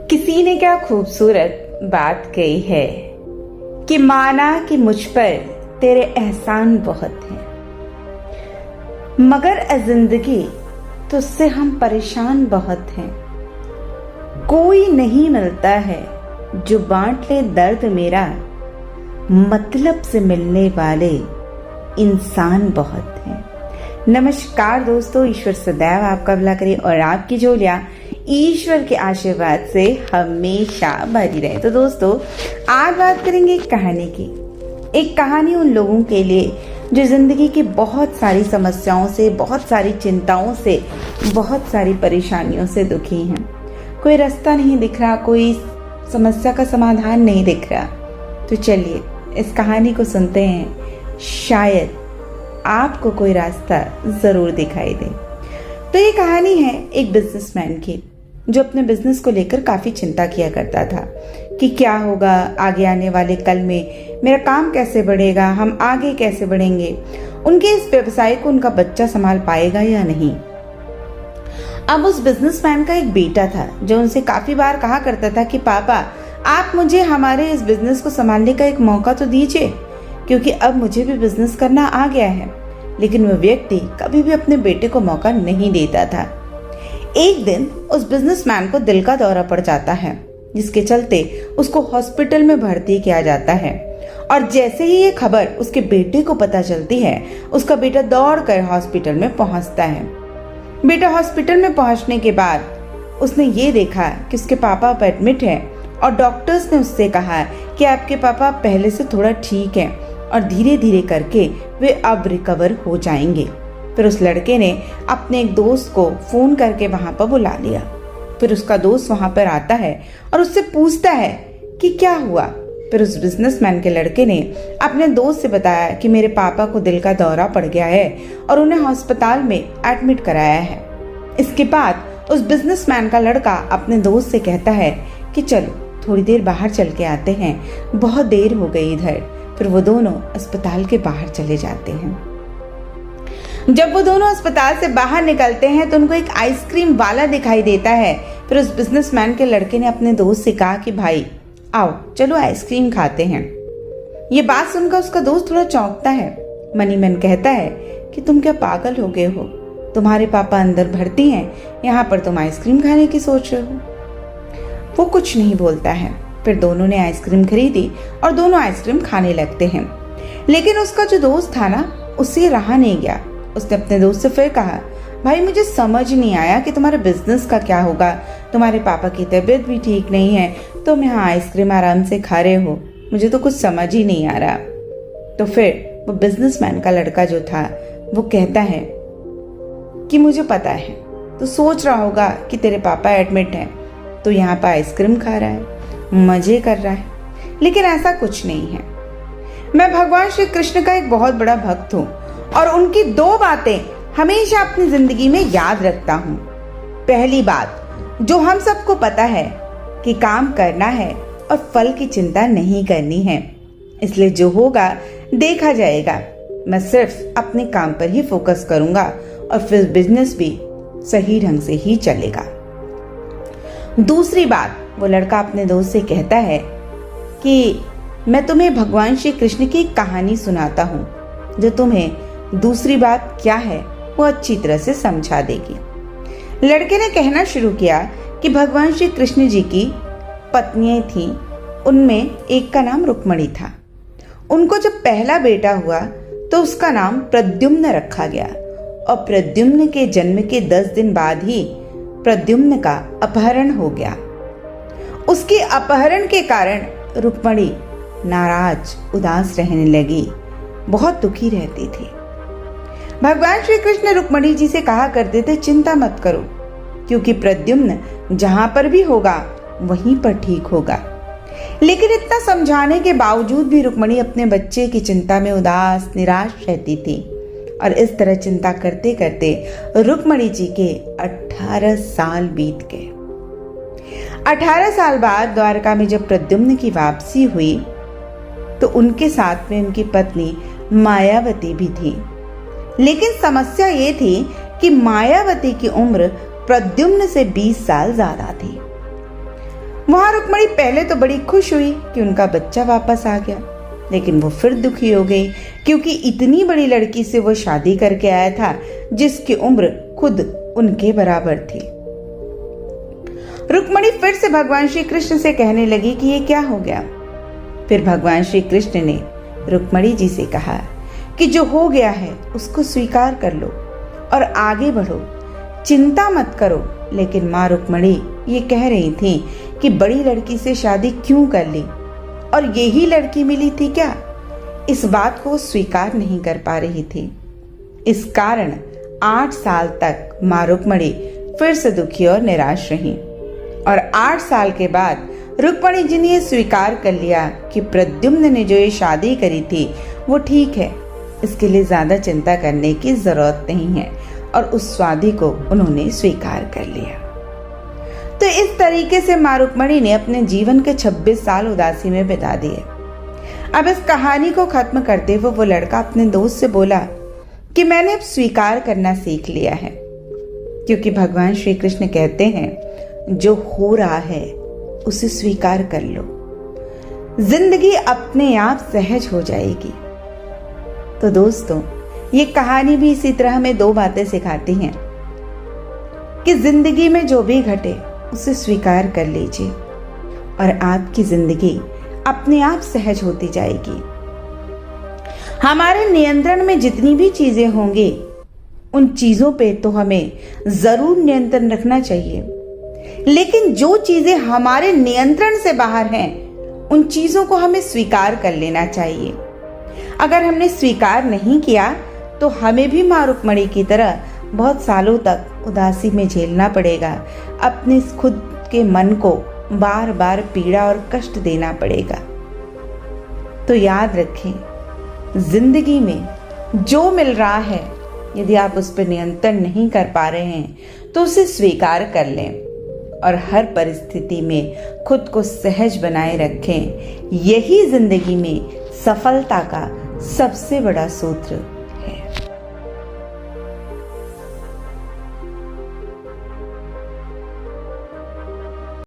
किसी ने क्या खूबसूरत बात कही है कि माना कि मुझ पर तेरे एहसान बहुत हैं, मगर जिंदगी तुझसे हम परेशान बहुत हैं। कोई नहीं मिलता है जो बांट ले दर्द मेरा, मतलब से मिलने वाले इंसान बहुत हैं। नमस्कार दोस्तों, ईश्वर सदैव आपका भला करे और आपकी झोलियां ईश्वर के आशीर्वाद से हमेशा भरी रहे। तो दोस्तों, आज बात करेंगे एक कहानी की। एक कहानी उन लोगों के लिए जो जिंदगी की बहुत सारी समस्याओं से, बहुत सारी चिंताओं से, बहुत सारी परेशानियों से दुखी हैं। कोई रास्ता नहीं दिख रहा, कोई समस्या का समाधान नहीं दिख रहा। तो चलिए इस कहानी को सुनते हैं, शायद आपको कोई रास्ता जरूर दिखाई दे। तो ये कहानी है एक बिजनेसमैन की, जो अपने बिजनेस को लेकर काफी चिंता किया करता था कि क्या होगा आगे आने वाले कल में, मेरा काम कैसे बढ़ेगा, हम आगे कैसे बढ़ेंगे, उनके इस व्यवसाय को उनका बच्चा संभाल पाएगा या नहीं। अब उस बिजनेसमैन का एक बेटा था जो उनसे काफी बार कहा करता था कि पापा, आप मुझे हमारे इस बिजनेस को संभालने का एक मौका तो दीजिए, क्योंकि अब मुझे भी बिजनेस करना आ गया है। लेकिन वह व्यक्ति कभी भी अपने बेटे को मौका नहीं देता था। एक दिन उस बिजनेसमैन को दिल का दौरा पड़ जाता है, जिसके चलते उसको हॉस्पिटल में भर्ती किया जाता है। और जैसे ही ये खबर उसके बेटे को पता चलती है, उसका बेटा दौड़कर हॉस्पिटल में पहुंचता है। बेटा हॉस्पिटल में पहुंचने के बाद उसने ये देखा कि उसके पापा अब एडमिट है और डॉक्टर्स ने उससे कहा कि आपके पापा पहले से थोड़ा ठीक हैं और धीरे धीरे करके वे अब रिकवर हो जाएंगे। फिर उस लड़के ने अपने एक दोस्त को फोन करके वहां पर बुला लिया। फिर उसका दोस्त वहां पर आता है और उससे पूछता है कि क्या हुआ। फिर उस बिजनेसमैन के लड़के ने अपने दोस्त से बताया कि मेरे पापा को दिल का दौरा पड़ गया है और उन्हें अस्पताल में एडमिट कराया है। इसके बाद उस बिजनेसमैन का लड़का अपने दोस्त से कहता है कि चलो थोड़ी देर बाहर चल के आते हैं, बहुत देर हो गई इधर। फिर वो दोनों अस्पताल के बाहर चले जाते हैं। जब वो दोनों अस्पताल से बाहर निकलते हैं तो उनको एक आइसक्रीम वाला दिखाई देता है। फिर उस बिजनेसमैन के लड़के ने अपने दोस्त से कहा कि भाई आओ चलो आइसक्रीम खाते हैं। ये बात सुनकर उसका दोस्त थोड़ा चौंकता है, मन ही मन कहता है कि तुम क्या पागल हो गए हो, तुम्हारे पापा अंदर भर्ती हैं, यहाँ पर तुम आइसक्रीम खाने की सोच रहे हो। वो कुछ नहीं बोलता है। फिर दोनों ने आइसक्रीम खरीदी और दोनों आइसक्रीम खाने लगते हैं। लेकिन उसका जो दोस्त था ना, उससे रहा नहीं गया। उसने अपने दोस्त से फिर कहा, भाई मुझे समझ नहीं आया कि तुम्हारे बिजनेस का क्या होगा, तुम्हारे पापा की तबीयत भी ठीक नहीं है, तुम यहाँ आइसक्रीम आराम से खा रहे हो, मुझे तो कुछ समझ ही नहीं आ रहा। तो फिर वो बिजनेसमैन का लड़का जो था वो कहता है कि मुझे पता है, तो सोच रहा होगा कि तेरे पापा एडमिट हैं, तो यहाँ पर आइसक्रीम खा रहा है, मजे कर रहा है, लेकिन ऐसा कुछ नहीं है। मैं भगवान श्री कृष्ण का एक बहुत बड़ा भक्त हूँ और उनकी दो बातें हमेशा अपनी जिंदगी में याद रखता हूँ। पहली बात, जो हम सबको पता है कि काम करना है और फल की चिंता नहीं करनी है, इसलिए जो होगा देखा जाएगा। मैं सिर्फ अपने काम पर ही फोकस करूंगा और फिर बिजनेस भी सही ढंग से ही चलेगा। दूसरी बात, वो लड़का अपने दोस्त से कहता है कि मैं तुम्हें भगवान श्री कृष्ण की एक कहानी सुनाता हूँ, जो तुम्हें दूसरी बात क्या है वो अच्छी तरह से समझा देगी। लड़के ने कहना शुरू किया कि भगवान श्री कृष्ण जी की पत्नियां थीं, उनमें एक का नाम रुक्मणी था। उनको जब पहला बेटा हुआ तो उसका नाम प्रद्युम्न रखा गया और प्रद्युम्न के जन्म के 10 दिन बाद ही प्रद्युम्न का अपहरण हो गया। उसके अपहरण के कारण रुक्मणी नाराज, उदास रहने लगी, बहुत दुखी रहती थी। भगवान श्री कृष्ण रुक्मणी जी से कहा करते थे, चिंता मत करो, क्योंकि प्रद्युम्न जहां पर भी होगा वहीं पर ठीक होगा। लेकिन इतना समझाने के बावजूद भी रुक्मणी अपने बच्चे की चिंता में उदास, निराश रहती थी। और इस तरह चिंता करते करते रुक्मणी जी के 18 साल बीत गए। 18 साल बाद द्वारका में जब प्रद्युम्न की वापसी हुई तो उनके साथ में उनकी पत्नी मायावती भी थी। लेकिन समस्या ये थी कि मायावती की उम्र प्रद्युम्न से 20 साल ज्यादा थी। वहां रुक्मणी पहले तो बड़ी खुश हुई कि उनका बच्चा वापस आ गया, लेकिन वो फिर दुखी हो गई क्योंकि इतनी बड़ी लड़की से वो शादी करके आया था जिसकी उम्र खुद उनके बराबर थी। रुक्मणी फिर से भगवान श्री कृष्ण से कहने लगी कि ये क्या हो गया। फिर भगवान श्री कृष्ण ने रुक्मणी जी से कहा कि जो हो गया है उसको स्वीकार कर लो और आगे बढ़ो, चिंता मत करो। लेकिन माँ रुक्मणी ये कह रही थी कि बड़ी लड़की से शादी क्यों कर ली और यही लड़की मिली थी क्या, इस बात को स्वीकार नहीं कर पा रही थी। इस कारण 8 साल तक माँ रुक्मणी फिर से दुखी और निराश रही और 8 साल के बाद रुक्मणी जी ने स्वीकार कर लिया कि प्रद्युम्न ने जो ये शादी करी थी वो ठीक है, इसके लिए ज्यादा चिंता करने की जरूरत नहीं है, और उस शादी को उन्होंने स्वीकार कर लिया। तो इस तरीके से माँ रुक्मणी ने अपने जीवन के 26 साल उदासी में बिता दिए। अब इस कहानी को खत्म करते हुए वो लड़का अपने दोस्त से बोला कि मैंने अब स्वीकार करना सीख लिया है, क्योंकि भगवान श्री कृष्ण कहते हैं जो हो रहा है उसे स्वीकार कर लो, जिंदगी अपने आप सहज हो जाएगी। तो दोस्तों, ये कहानी भी इसी तरह हमें 2 बातें सिखाती हैं कि जिंदगी में जो भी घटे उसे स्वीकार कर लीजिए और आपकी जिंदगी अपने आप सहज होती जाएगी। हमारे नियंत्रण में जितनी भी चीजें होंगी उन चीजों पे तो हमें जरूर नियंत्रण रखना चाहिए, लेकिन जो चीजें हमारे नियंत्रण से बाहर हैं उन चीजों को हमें स्वीकार कर लेना चाहिए। अगर हमने स्वीकार नहीं किया तो हमें भी माँ रुक्मणी की तरह बहुत सालों तक उदासी में झेलना पड़ेगा, अपने खुद के मन को बार बार पीड़ा और कष्ट देना पड़ेगा। तो याद रखें, जिंदगी में जो मिल रहा है यदि आप उस पर नियंत्रण नहीं कर पा रहे हैं तो उसे स्वीकार कर लें और हर परिस्थिति में खुद को सहज बनाए रखें। यही जिंदगी में सफलता का सबसे बड़ा सूत्र है।